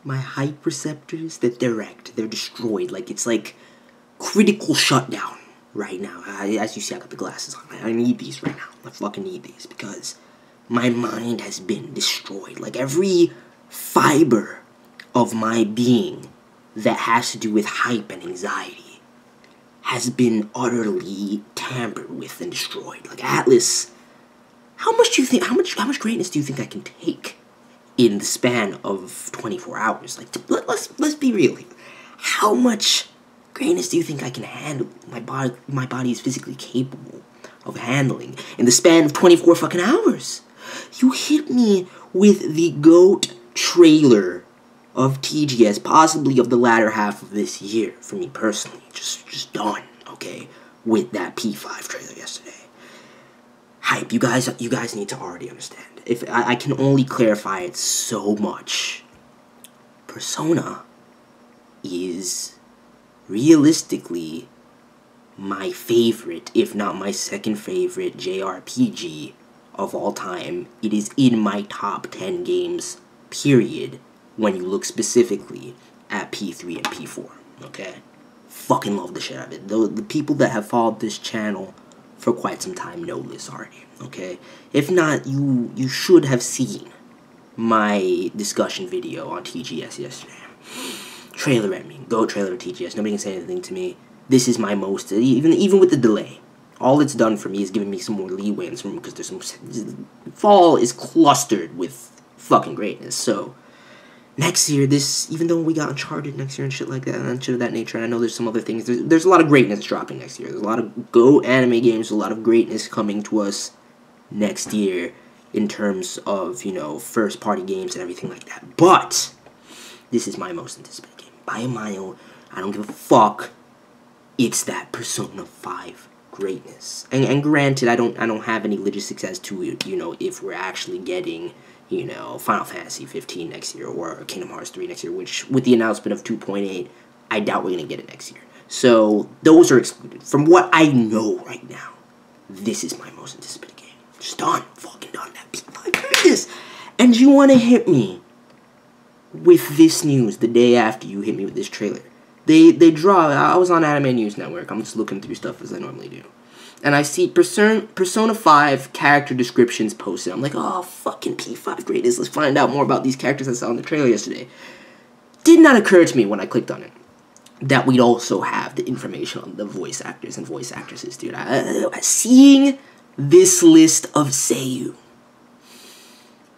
my hype receptors, they're wrecked. They're destroyed. Like, it's like critical shutdown right now. As you see, I got the glasses on. I need these right now. I fucking need these because my mind has been destroyed. Like, every fiber of my being that has to do with hype and anxiety has been utterly tampered with and destroyed. Like, Atlus, how much greatness do you think I can take in the span of 24 hours? Like, let's be real here. How much greatness do you think I can handle? My body is physically capable of handling in the span of 24 fucking hours. You hit me with the GOAT trailer of TGS, possibly of the latter half of this year, for me personally. Just done, okay, with that P5 trailer yesterday. Hype, you guys need to already understand. If I can only clarify it so much. Persona is realistically my favorite, if not my second favorite JRPG of all time. It is in my top 10 games, period, when you look specifically at P3 and P4, okay? Fucking love the shit out of it. The people that have followed this channel for quite some time know this already, okay? If not, you should have seen my discussion video on TGS yesterday. Trailer at me. Go trailer at TGS. Nobody can say anything to me. This is my most, even with the delay, all it's done for me is giving me some more leeway in some, because there's some, fall is clustered with fucking greatness. So next year, even though we got Uncharted next year and shit like that, and shit of that nature, and I know there's some other things, there's a lot of greatness dropping next year. There's a lot of Go anime games, a lot of greatness coming to us next year in terms of, you know, first-party games and everything like that. But this is my most anticipated game. By a mile, I don't give a fuck. It's that Persona 5 greatness. And granted, I don't have any logistics as to, you know, if we're actually getting, you know, Final Fantasy 15 next year or Kingdom Hearts 3 next year, which, with the announcement of 2.8, I doubt we're going to get it next year. So, those are excluded. From what I know right now, this is my most anticipated game. Just done. Fucking done. That P5 greatness. And you want to hit me with this news the day after you hit me with this trailer. They draw, I was on Anime News Network, I'm just looking through stuff as I normally do. And I see Persona 5 character descriptions posted. I'm like, oh, fucking P5 greatness, let's find out more about these characters I saw in the trailer yesterday. Did not occur to me when I clicked on it that we'd also have the information on the voice actors and voice actresses, dude. Seeing this list of seiyuu,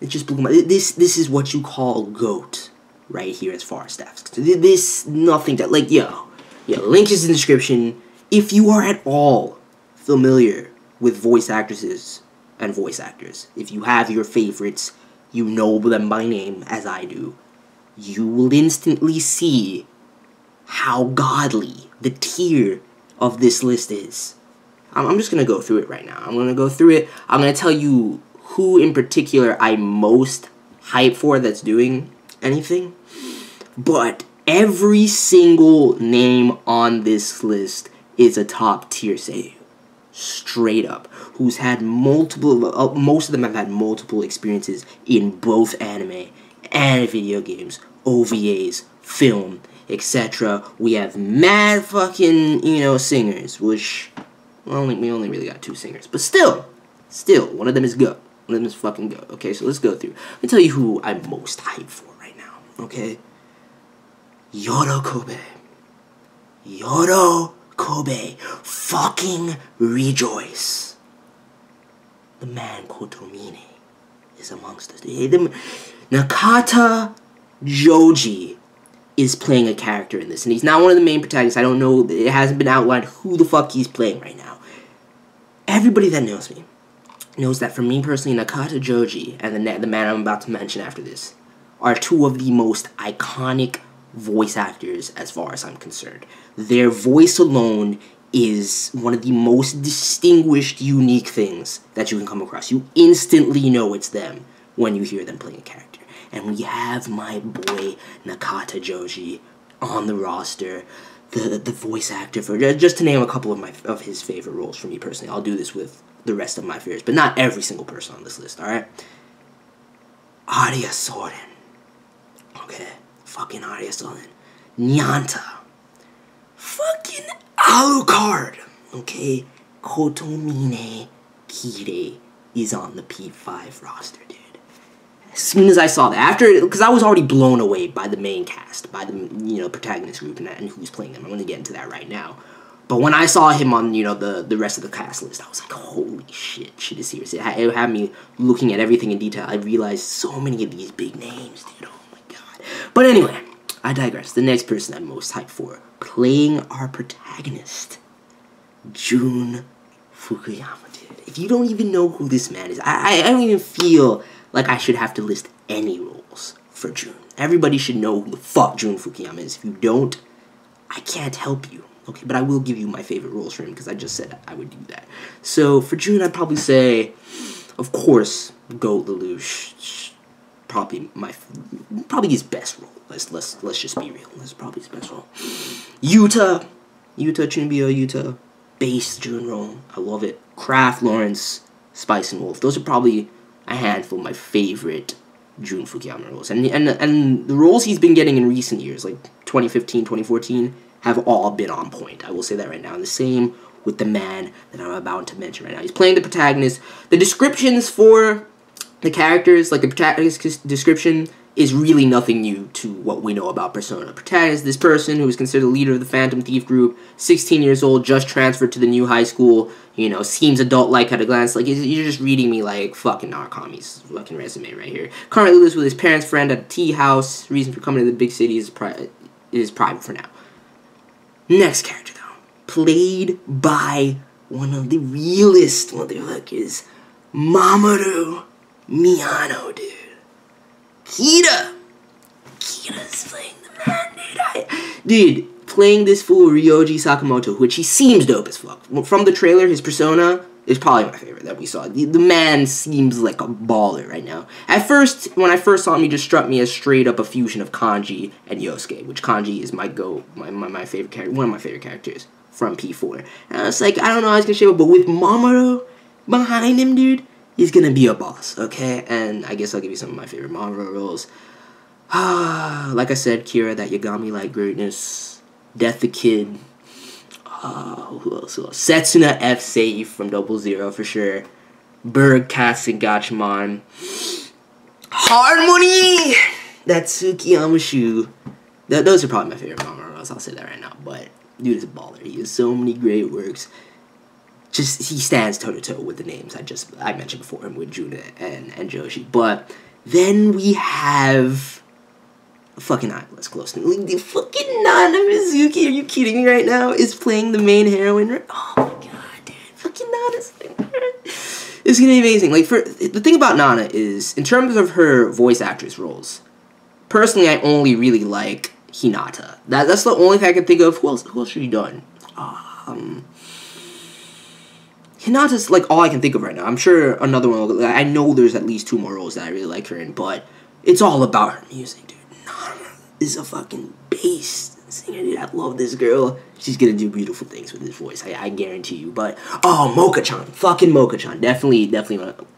it just blew my, this is what you call GOAT right here as far as staff's concerned. This, nothing that, like, yo, link is in the description. If you are at all familiar with voice actresses and voice actors, if you have your favorites, you know them by name, as I do, you will instantly see how godly the tier of this list is. I'm just going to go through it right now. I'm going to go through it. I'm going to tell you who in particular I'm most hyped for that's doing anything. But every single name on this list is a top tier seiyuu. Straight up. Who's had multiple, most of them have had multiple experiences in both anime and video games, OVAs, film, etc. We have mad fucking, you know, singers, which we only really got 2 singers. But still, one of them is GOAT. One of them is fucking GOAT. Okay, so let's go through. Let me tell you who I'm most hyped for right now, okay? YOROKOBE. YOROKOBE. Fucking rejoice. The man Kotomine is amongst us. NAKATA JOUJI is playing a character in this, and he's not one of the main protagonists. I don't know, it hasn't been outlined who the fuck he's playing right now. Everybody that knows me knows that for me personally, NAKATA JOUJI and the man I'm about to mention after this are 2 of the most iconic voice actors as far as I'm concerned. Their voice alone is one of the most distinguished, unique things that you can come across. You instantly know it's them when you hear them playing a character. And we have my boy NAKATA JOUJI on the roster, the voice actor for, just to name a couple of his favorite roles for me personally. I'll do this with the rest of my favorites, but not every single person on this list, alright? Araya souren. Okay. fucking Araya souren, Nyanta, fucking alucard, okay? Kotomine Kirei is on the P5 roster, dude. As soon as I saw that, because I was already blown away by the main cast, by the, you know, protagonist group and who's playing them. I'm going to get into that right now. But when I saw him on, you know, the rest of the cast list, I was like, holy shit, shit is serious. It had me looking at everything in detail. I realized so many of these big names, dude. Oh my god. But anyway, I digress. The next person I'm most hyped for, playing our protagonist, JUN FUKUYAMA, dude. If you don't even know who this man is, I don't even feel like I should have to list any roles for Jun. Everybody should know who the fuck JUN FUKUYAMA is. If you don't, I can't help you. Okay, but I will give you my favorite roles for him because I just said I would do that. So for Jun, I'd probably say, of course, LELOUCH. Probably his best role. Let's just be real. That's probably his best role. Yuuta Chunibyo Yuuta, base Jun role. I love it. Kraft, Lawrence, Spice and Wolf. Those are probably a handful of my favorite JUN FUKUYAMA roles. And the roles he's been getting in recent years, like 2015, 2014, have all been on point. I will say that right now. And the same with the man that I'm about to mention right now. He's playing the protagonist. The descriptions for the characters, like the protagonist description, is really nothing new to what we know about Persona. Protagonist, this person who is considered the leader of the Phantom Thief group, 16 years old, just transferred to the new high school, you know, seems adult-like at a glance. Like, you're just reading me like fucking Narcomi's fucking resume right here. Currently lives with his parents' friend at a tea house. Reason for coming to the big city is private for now. Next character, though, played by one of the realest motherfuckers, Mamoru Miyano, dude. Kira's playing the man, dude. Playing this fool Ryoji Sakamoto, which he seems dope as fuck. From the trailer, his persona is probably my favorite that we saw. The man seems like a baller right now. At first, when I first saw him, he just struck me as straight up a fusion of Kanji and Yosuke, which Kanji is my favorite character, one of my favorite characters from P4. And I was like, I don't know how he's gonna shape up, but with Mamoru behind him, dude, he's gonna be a boss, okay? And I guess I'll give you some of my favorite Mamoru roles. Like I said, Kira, that Yagami Light greatness, Death the Kid, who else? Setsuna F Safe from 00 for sure. Berg, Katze, Gachimon. Harmony! That's TSUKIYAMA SHUU. Those are probably my favorite Mamoru roles, I'll say that right now. But dude is a baller. He has so many great works. Just, he stands toe-to-toe with the names I mentioned before him with Jun and Joji. But then we have fucking let's close to me. The fucking Nana Mizuki, are you kidding me right now? Is playing the main heroine. Oh my god, dude. Fucking Nana's it's gonna be amazing. Like, the thing about Nana is, in terms of her voice actress roles, personally, I only really like Hinata. That's the only thing I can think of. Who else should she done? Hinata's like all I can think of right now. I'm sure another one. I know there's at least 2 more roles that I really like her in, but it's all about her music, dude. Nana is a fucking beast singer, dude. I love this girl. She's gonna do beautiful things with this voice. I guarantee you. But Moka-chan, fucking Moka-chan, definitely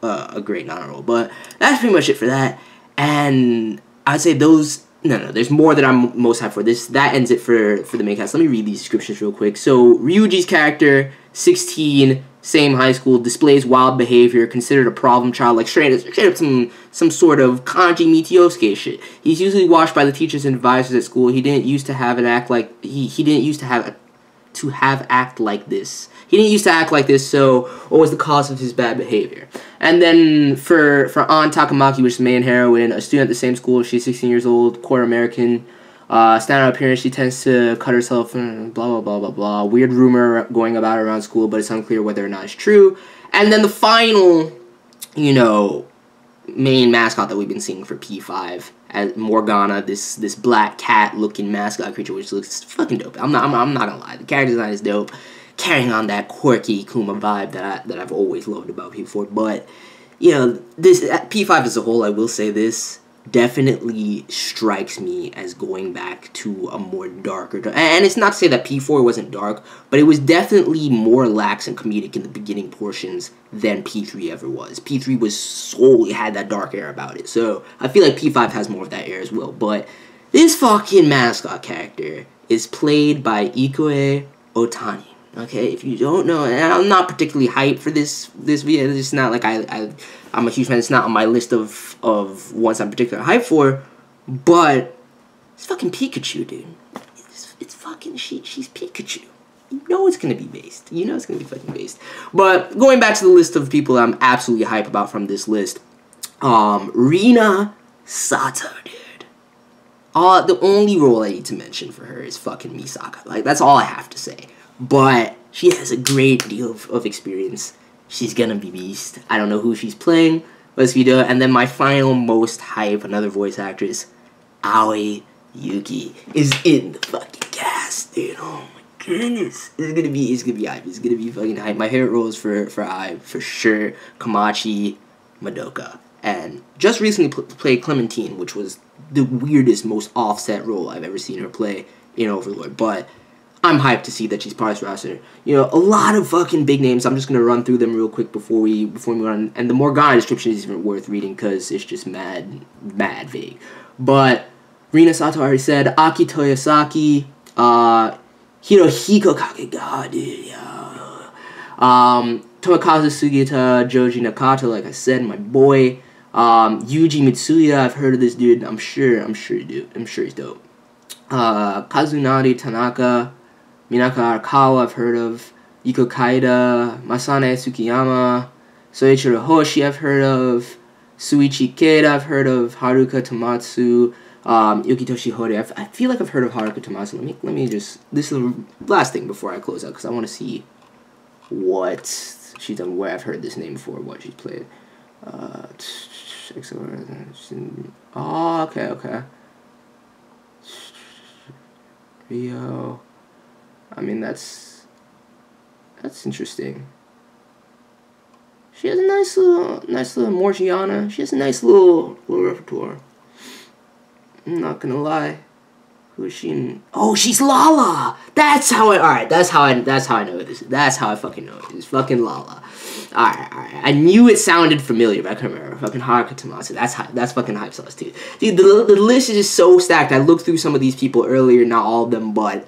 a great Nana role. But that's pretty much it for that. And I'd say those. No, there's more that I'm most hyped for. That ends it for the main cast. Let me read these descriptions real quick. So Ryuji's character, 16, same high school, displays wild behavior, considered a problem child, like straight up some sort of kanji Mitiosuke shit. He's usually watched by the teachers and advisors at school. He didn't used to have an act like he didn't used to have act like this. He didn't used to act like this, so what was the cause of his bad behavior? And then for An Takamaki, which is the main heroine, a student at the same school, she's 16 years old, quarter American, standout appearance, she tends to cut herself, blah, blah, blah, blah, blah. Weird rumor going about around school, but it's unclear whether or not it's true. And then the final, you know, main mascot that we've been seeing for P5, as Morgana, this black cat-looking mascot creature, which looks fucking dope. I'm not gonna lie, the character design is dope, carrying on that quirky Kuma vibe that I've always loved about P4. But you know, this P5 as a whole, I will say this, definitely strikes me as going back to a more darker, and it's not to say that P4 wasn't dark, but it was definitely more lax and comedic in the beginning portions than P3 ever was. P3 was solely had that dark air about it, so I feel like P5 has more of that air as well. But This fucking mascot character is played by Ikoe Otani. Okay, if you don't know, and I'm not particularly hyped for this video. It's not like I'm a huge fan. It's not on my list of ones I'm particularly hyped for. But it's fucking Pikachu, dude. It's fucking she's Pikachu. You know it's gonna be based. You know it's gonna be fucking based. But going back to the list of people that I'm absolutely hyped about from this list, Rina Satou, dude. The only role I need to mention for her is fucking Misaka. Like, that's all I have to say. But she has a great deal of experience. She's gonna be beast. I don't know who she's playing. Let's video. And then my final most hype, another voice actress, Aoi Yuki, is in the fucking cast, dude. Oh my goodness. It's gonna be hype. It's gonna be fucking hype. My favorite roles for Ai, for sure, Komachi, Madoka. And just recently played Clementine, which was the weirdest, most offset role I've ever seen her play in Overlord. But I'm hyped to see that she's part of this roster. You know, a lot of fucking big names. I'm just gonna run through them real quick before we move on. And the Morgana description is even worth reading because it's just mad vague. But Rina Satou already said, Aki Toyosaki, Hirohiko Kagegawa, dude, yeah. Tomokazu Sugita, Joji Nakata, like I said, my boy. Yuji Mitsuya, I've heard of this dude. I'm sure he's dope. Kazunari Tanaka, Minaka Arakawa, I've heard of. Iko Kaida, Masane Tsukiyama, Soichiro Hoshi, I've heard of. Suichi Keita, I've heard of. Haruka Tomatsu, Yukitoshi Hori. I feel like I've heard of Haruka Tomatsu. Let me just, this is the last thing before I close out, because I want to see what she's done, where I've heard this name before, what she's played. Oh, okay. Rio. I mean, that's interesting. She has a nice little Morgiana. She has a nice little repertoire. I'm not gonna lie. Who is she in? Oh, she's Lala. That's how I know this. That's how I fucking know it. It's fucking Lala. Alright. I knew it sounded familiar, but I couldn't remember. Fucking Haruka Tomatsu. That's fucking hype sauce, dude. Dude, the list is just so stacked. I looked through some of these people earlier, not all of them, but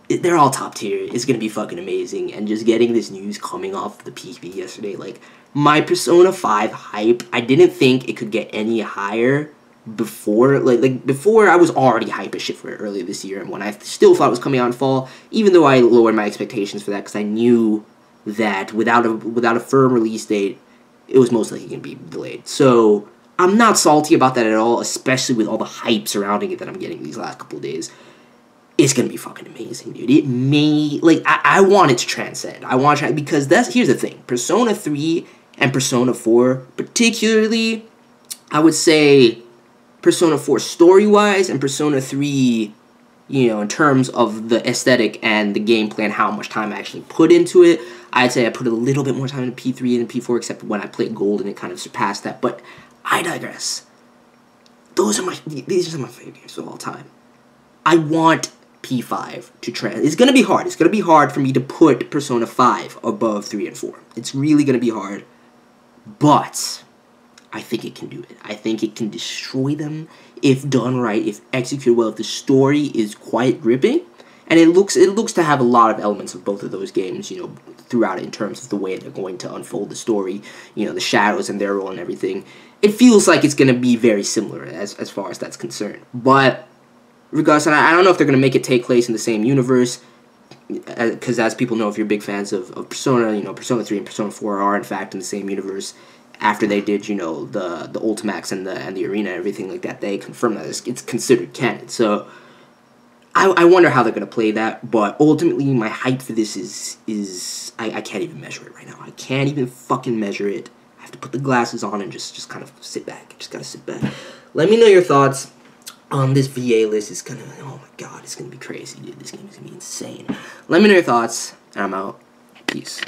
they're all top tier. It's gonna be fucking amazing. And just getting this news coming off the PB yesterday, like, my Persona 5 hype, I didn't think it could get any higher before. Before, I was already hype as shit for it earlier this year, and when I still thought it was coming out in fall, even though I lowered my expectations for that, because I knew that without a firm release date, it was most likely going to be delayed. So I'm not salty about that at all, especially with all the hype surrounding it that I'm getting these last couple of days. It's going to be fucking amazing, dude. It may, like, I want it to transcend. I want to, because here's the thing. Persona 3 and Persona 4, particularly, I would say Persona 4 story-wise and Persona 3, you know, in terms of the aesthetic and the gameplay and how much time I actually put into it, I'd say I put a little bit more time in P3 and P4, except when I played Gold and it kind of surpassed that. But I digress. These are my favorite games of all time. I want P5 to trend. It's gonna be hard. It's gonna be hard for me to put Persona 5 above 3 and 4. It's really gonna be hard. But I think it can do it. I think it can destroy them if done right, if executed well, if the story is quite gripping. And it looks to have a lot of elements of both of those games, you know, throughout it in terms of the way they're going to unfold the story, you know, the shadows and their role and everything. It feels like it's going to be very similar as far as that's concerned. But regardless, and I don't know if they're going to make it take place in the same universe, because as people know, if you're big fans of Persona, you know, Persona 3 and Persona 4 are in fact in the same universe. After they did, you know, the Ultimax and the Arena and everything like that, they confirmed that it's considered canon. So I wonder how they're going to play that, but ultimately my hype for this is I can't even measure it right now. I can't even fucking measure it. I have to put the glasses on and just kind of sit back. Just gotta sit back. Let me know your thoughts on this VA list. It's gonna, oh my god, it's gonna be crazy, dude. This game is gonna be insane. Let me know your thoughts, and I'm out. Peace.